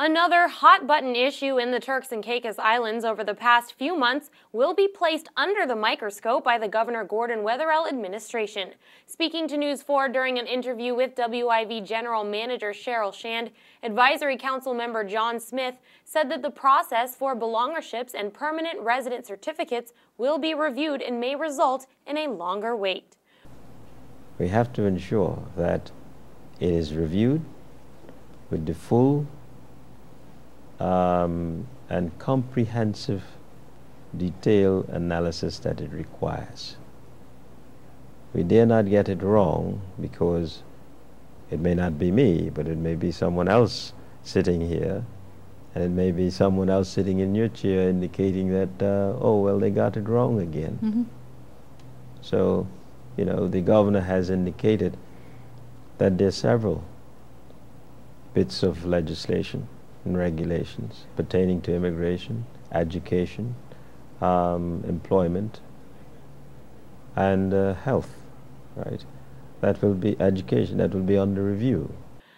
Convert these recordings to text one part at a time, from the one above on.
Another hot-button issue in the Turks and Caicos Islands over the past few months will be placed under the microscope by the Governor Gordon Weatherell administration. Speaking to News 4 during an interview with WIV General Manager Cheryl Shand, Advisory Council member John Smith said that the process for belongerships and permanent resident certificates will be reviewed and may result in a longer wait. We have to ensure that it is reviewed with the full and comprehensive detailed analysis that it requires. We dare not get it wrong, because it may not be me, but it may be someone else sitting here, and it may be someone else sitting in your chair indicating that, oh, well, they got it wrong again. Mm-hmm. So, you know, the governor has indicated that there are several bits of legislation and regulations pertaining to immigration, education, employment, and health, right? That will be education, that will be under review.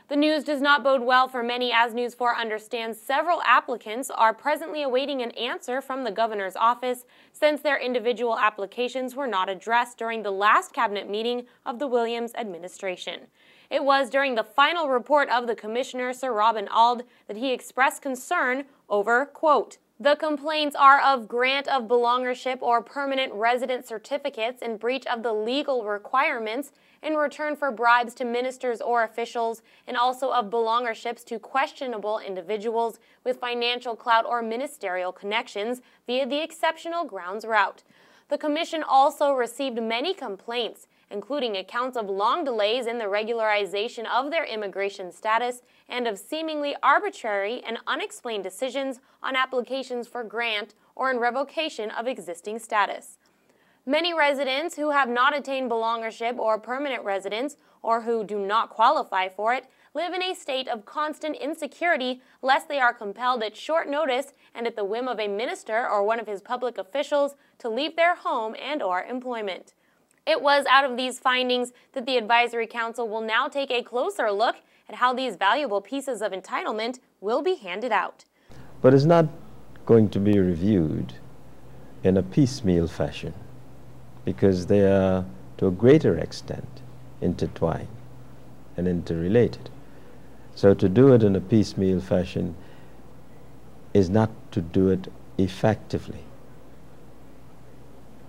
The news does not bode well for many, as News 4 understands several applicants are presently awaiting an answer from the governor's office since their individual applications were not addressed during the last cabinet meeting of the Williams administration. It was during the final report of the commissioner, Sir Robin Auld, that he expressed concern over, quote, "The complaints are of grant of belongership or permanent resident certificates in breach of the legal requirements in return for bribes to ministers or officials, and also of belongerships to questionable individuals with financial clout or ministerial connections via the exceptional grounds route." The commission also received many complaints, including accounts of long delays in the regularization of their immigration status and of seemingly arbitrary and unexplained decisions on applications for grant or in revocation of existing status. Many residents who have not attained belongership or permanent residence, or who do not qualify for it, live in a state of constant insecurity lest they are compelled at short notice and at the whim of a minister or one of his public officials to leave their home and/or employment. It was out of these findings that the Advisory Council will now take a closer look at how these valuable pieces of entitlement will be handed out. But it's not going to be reviewed in a piecemeal fashion, because they are, to a greater extent, intertwined and interrelated. So to do it in a piecemeal fashion is not to do it effectively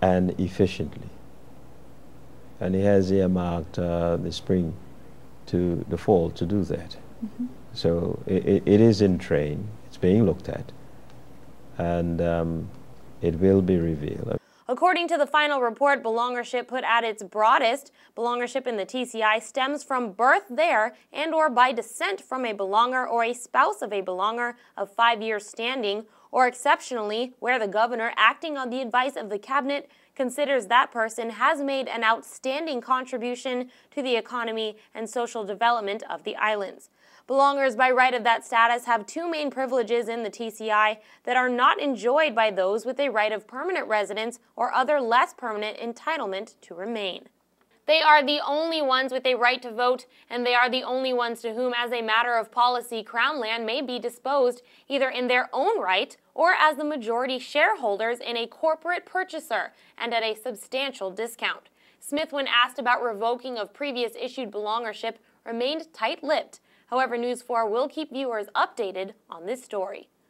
and efficiently. And he has earmarked the spring to the fall to do that. Mm-hmm. So it is in train, it's being looked at, and it will be revealed. According to the final report, belongership put at its broadest, belongership in the TCI stems from birth there and/or by descent from a belonger or a spouse of a belonger of 5 years standing, or exceptionally, where the governor, acting on the advice of the cabinet, considers that person has made an outstanding contribution to the economy and social development of the islands. Belongers by right of that status have two main privileges in the TCI that are not enjoyed by those with a right of permanent residence or other less permanent entitlement to remain. They are the only ones with a right to vote, and they are the only ones to whom, as a matter of policy, Crown land may be disposed either in their own right or as the majority shareholders in a corporate purchaser and at a substantial discount. Smith, when asked about revoking of previous issued belongership, remained tight-lipped. However, News 4 will keep viewers updated on this story.